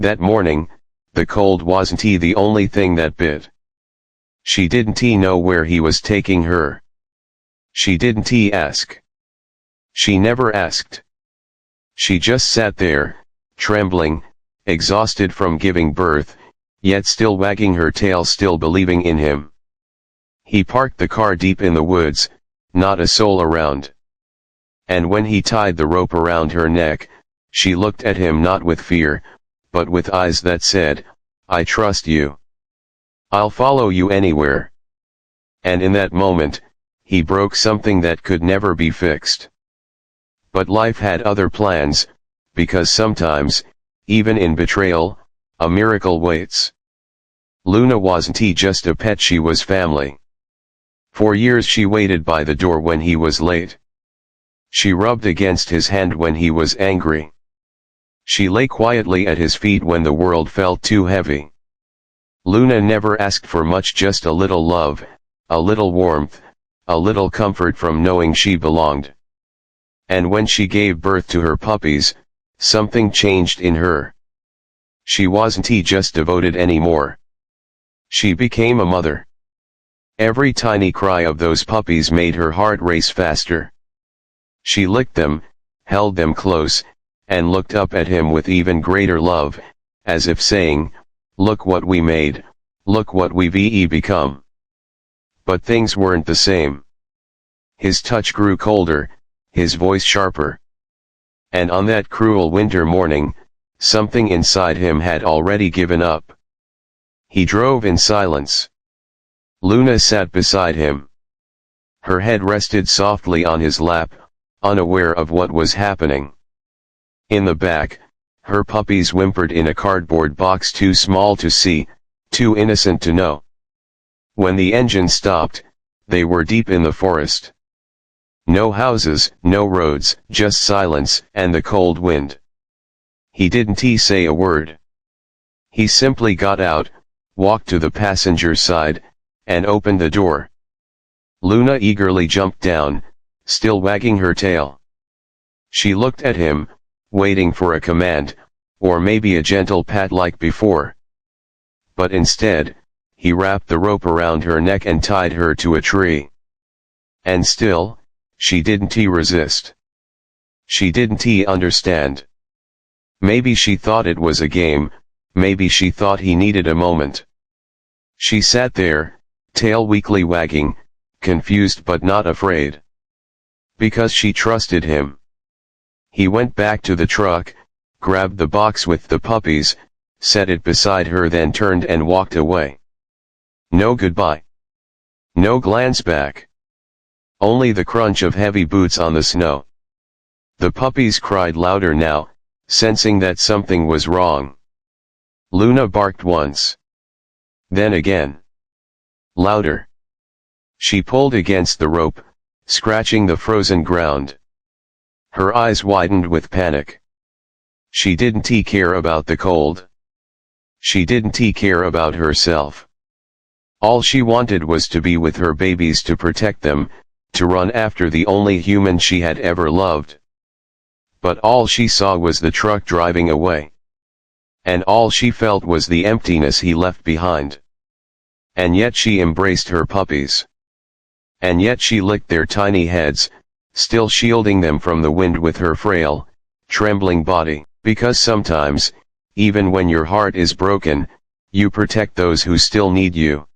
That morning, the cold wasn't the only thing that bit. She didn't know where he was taking her. She didn't ask. She never asked. She just sat there, trembling, exhausted from giving birth, yet still wagging her tail, still believing in him. He parked the car deep in the woods, not a soul around. And when he tied the rope around her neck, she looked at him not with fear, but with eyes that said, "I trust you. I'll follow you anywhere." And in that moment, he broke something that could never be fixed. But life had other plans, because sometimes, even in betrayal, a miracle waits. Luna wasn't just a pet, she was family. For years she waited by the door when he was late. She rubbed against his hand when he was angry. She lay quietly at his feet when the world felt too heavy. Luna never asked for much, just a little love, a little warmth, a little comfort from knowing she belonged. And when she gave birth to her puppies, something changed in her. She wasn't just devoted anymore. She became a mother. Every tiny cry of those puppies made her heart race faster. She licked them, held them close, and looked up at him with even greater love, as if saying, "Look what we made, look what we've become." But things weren't the same. His touch grew colder, his voice sharper. And on that cruel winter morning, something inside him had already given up. He drove in silence. Luna sat beside him. Her head rested softly on his lap, unaware of what was happening. In the back, her puppies whimpered in a cardboard box too small to see, too innocent to know. When the engine stopped, they were deep in the forest. No houses, no roads, just silence and the cold wind. He didn't say a word. He simply got out, walked to the passenger side, and opened the door. Luna eagerly jumped down, still wagging her tail. She looked at him, waiting for a command, or maybe a gentle pat like before. But instead, he wrapped the rope around her neck and tied her to a tree. And still, she didn't resist. She didn't understand. Maybe she thought it was a game, maybe she thought he needed a moment. She sat there, tail weakly wagging, confused but not afraid. Because she trusted him. He went back to the truck, grabbed the box with the puppies, set it beside her, then turned and walked away. No goodbye. No glance back. Only the crunch of heavy boots on the snow. The puppies cried louder now, sensing that something was wrong. Luna barked once. Then again. Louder. She pulled against the rope, scratching the frozen ground. Her eyes widened with panic. She didn't care about the cold. She didn't care about herself. All she wanted was to be with her babies, to protect them, to run after the only human she had ever loved. But all she saw was the truck driving away. And all she felt was the emptiness he left behind. And yet she embraced her puppies. And yet she licked their tiny heads, still shielding them from the wind with her frail, trembling body. Because sometimes, even when your heart is broken, you protect those who still need you.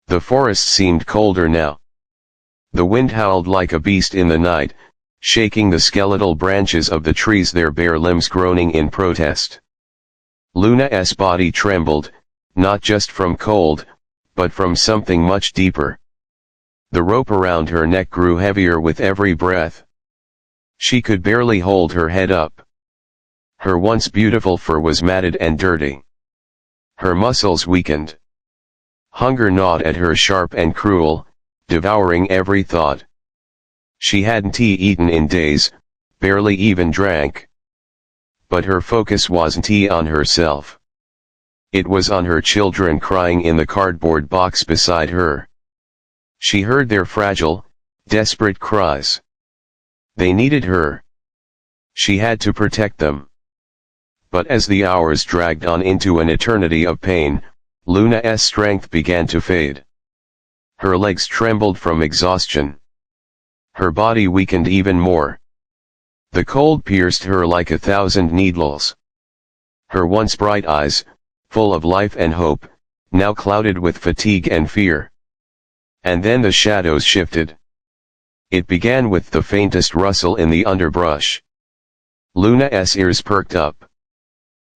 The forest seemed colder now. The wind howled like a beast in the night, shaking the skeletal branches of the trees, their bare limbs groaning in protest. Luna's body trembled, not just from cold, but from something much deeper. The rope around her neck grew heavier with every breath. She could barely hold her head up. Her once beautiful fur was matted and dirty. Her muscles weakened. Hunger gnawed at her sharp and cruel, devouring every thought. She hadn't eaten in days, barely even drank. But her focus wasn't on herself. It was on her children crying in the cardboard box beside her. She heard their fragile, desperate cries. They needed her. She had to protect them. But as the hours dragged on into an eternity of pain, Luna's strength began to fade. Her legs trembled from exhaustion. Her body weakened even more. The cold pierced her like 1,000 needles. Her once bright eyes, full of life and hope, now clouded with fatigue and fear. And then the shadows shifted. It began with the faintest rustle in the underbrush. Luna's ears perked up.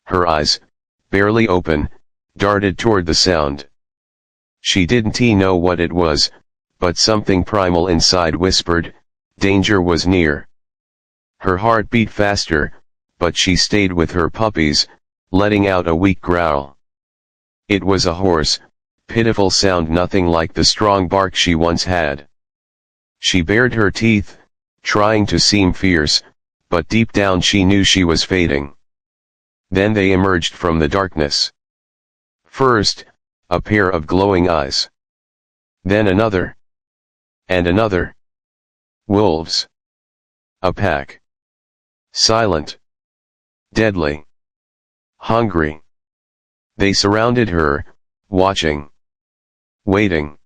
Her eyes, barely open, darted toward the sound. She didn't know what it was, but something primal inside whispered, danger was near. Her heart beat faster, but she stayed with her puppies, letting out a weak growl. It was a hoarse, pitiful sound, nothing like the strong bark she once had. She bared her teeth, trying to seem fierce, but deep down she knew she was fading. Then they emerged from the darkness. First, a pair of glowing eyes. Then another. And another. Wolves. A pack. Silent. Deadly. Hungry. They surrounded her, watching. Waiting.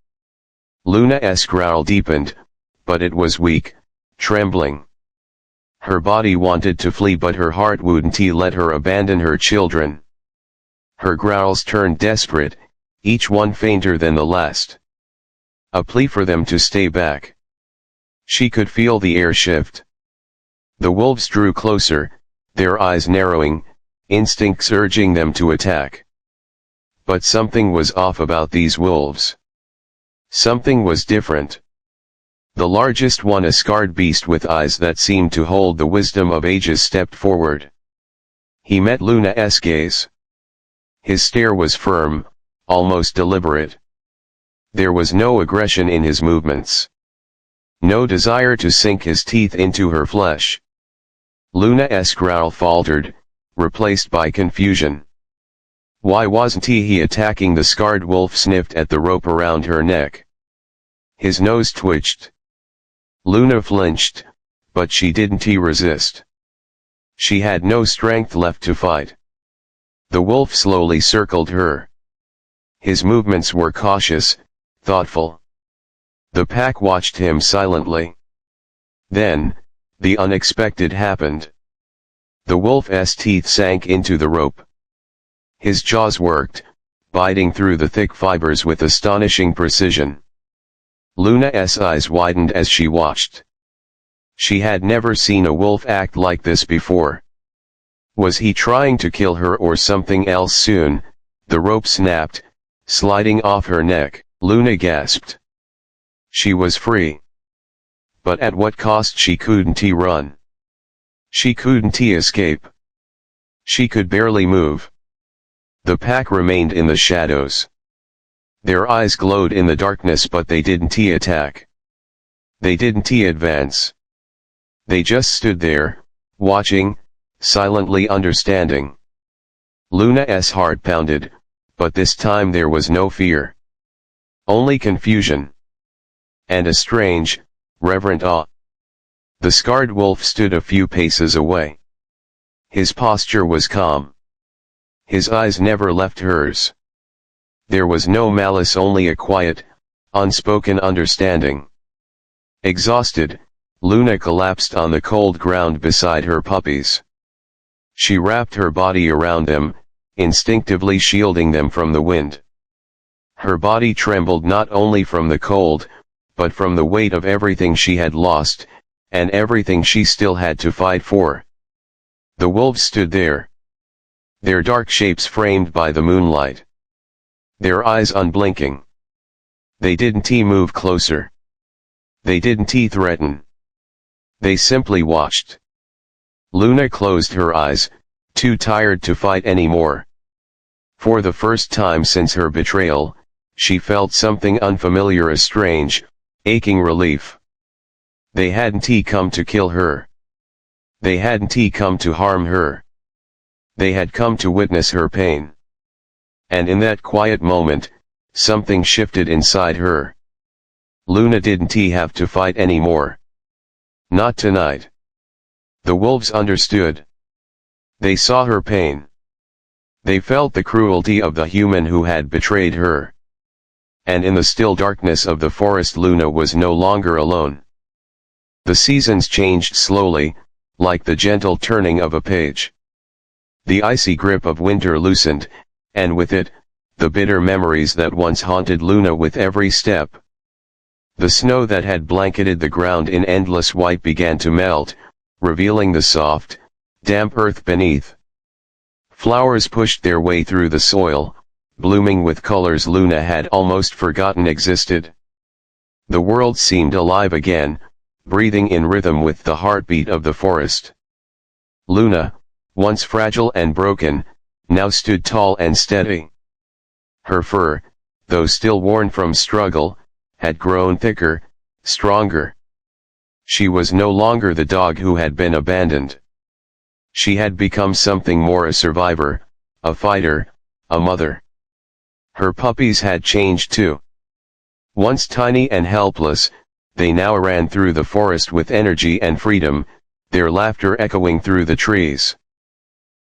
Luna's growl deepened, but it was weak, trembling. Her body wanted to flee, but her heart wouldn't let her abandon her children. Her growls turned desperate, each one fainter than the last. A plea for them to stay back. She could feel the air shift. The wolves drew closer, their eyes narrowing, instincts urging them to attack. But something was off about these wolves. Something was different. The largest one, a scarred beast with eyes that seemed to hold the wisdom of ages, stepped forward. He met Luna's gaze. His stare was firm, almost deliberate. There was no aggression in his movements. No desire to sink his teeth into her flesh. Luna's growl faltered, replaced by confusion. Why wasn't he attacking? The scarred wolf sniffed at the rope around her neck. His nose twitched. Luna flinched, but she didn't resist. She had no strength left to fight. The wolf slowly circled her. His movements were cautious, thoughtful. The pack watched him silently. Then, the unexpected happened. The wolf's teeth sank into the rope. His jaws worked, biting through the thick fibers with astonishing precision. Luna's eyes widened as she watched. She had never seen a wolf act like this before. Was he trying to kill her or something else? Soon, the rope snapped, sliding off her neck. Luna gasped. She was free. But at what cost? She couldn't run. She couldn't escape. She could barely move. The pack remained in the shadows. Their eyes glowed in the darkness, but they didn't attack. They didn't advance. They just stood there, watching, silently understanding. Luna's heart pounded, but this time there was no fear. Only confusion. And a strange, reverent awe. The scarred wolf stood a few paces away. His posture was calm. His eyes never left hers. There was no malice, only a quiet, unspoken understanding. Exhausted, Luna collapsed on the cold ground beside her puppies. She wrapped her body around them, instinctively shielding them from the wind. Her body trembled not only from the cold, but from the weight of everything she had lost, and everything she still had to fight for. The wolves stood there. Their dark shapes framed by the moonlight. Their eyes unblinking. They didn't move closer. They didn't threaten. They simply watched. Luna closed her eyes, too tired to fight anymore. For the first time since her betrayal, she felt something unfamiliar, a strange, aching relief. They hadn't come to kill her. They hadn't come to harm her. They had come to witness her pain. And in that quiet moment, something shifted inside her. Luna didn't have to fight anymore. Not tonight. The wolves understood. They saw her pain. They felt the cruelty of the human who had betrayed her. And in the still darkness of the forest, Luna was no longer alone. The seasons changed slowly, like the gentle turning of a page. The icy grip of winter loosened, and with it, the bitter memories that once haunted Luna with every step. The snow that had blanketed the ground in endless white began to melt, revealing the soft, damp earth beneath. Flowers pushed their way through the soil, blooming with colors Luna had almost forgotten existed. The world seemed alive again, breathing in rhythm with the heartbeat of the forest. Luna, once fragile and broken, now stood tall and steady. Her fur, though still worn from struggle, had grown thicker, stronger. She was no longer the dog who had been abandoned. She had become something more: a survivor, a fighter, a mother. Her puppies had changed too. Once tiny and helpless, they now ran through the forest with energy and freedom, their laughter echoing through the trees.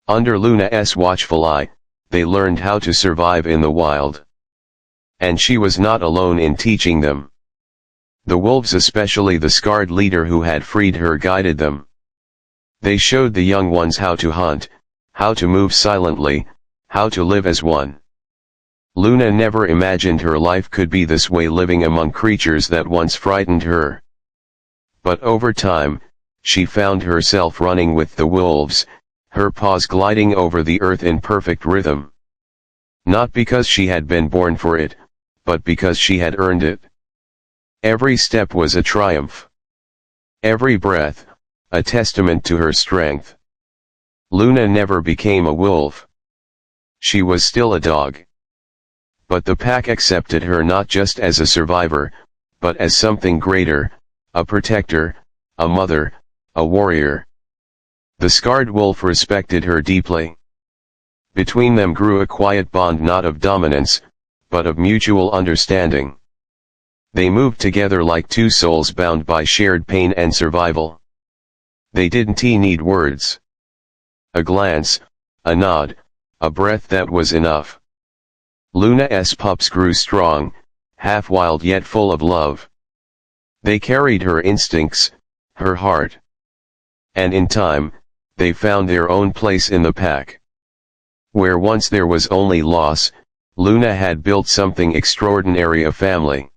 Under Luna's watchful eye, they learned how to survive in the wild. And she was not alone in teaching them. The wolves, especially the scarred leader who had freed her, guided them. They showed the young ones how to hunt, how to move silently, how to live as one. Luna never imagined her life could be this way, living among creatures that once frightened her. But over time, she found herself running with the wolves, her paws gliding over the earth in perfect rhythm. Not because she had been born for it, but because she had earned it. Every step was a triumph. Every breath, a testament to her strength. Luna never became a wolf. She was still a dog. But the pack accepted her not just as a survivor, but as something greater, a protector, a mother, a warrior. The scarred wolf respected her deeply. Between them grew a quiet bond, not of dominance, but of mutual understanding. They moved together like two souls bound by shared pain and survival. They didn't need words. A glance, a nod, a breath, that was enough. Luna's pups grew strong, half wild yet full of love. They carried her instincts, her heart. And in time, they found their own place in the pack. Where once there was only loss, Luna had built something extraordinary: a family.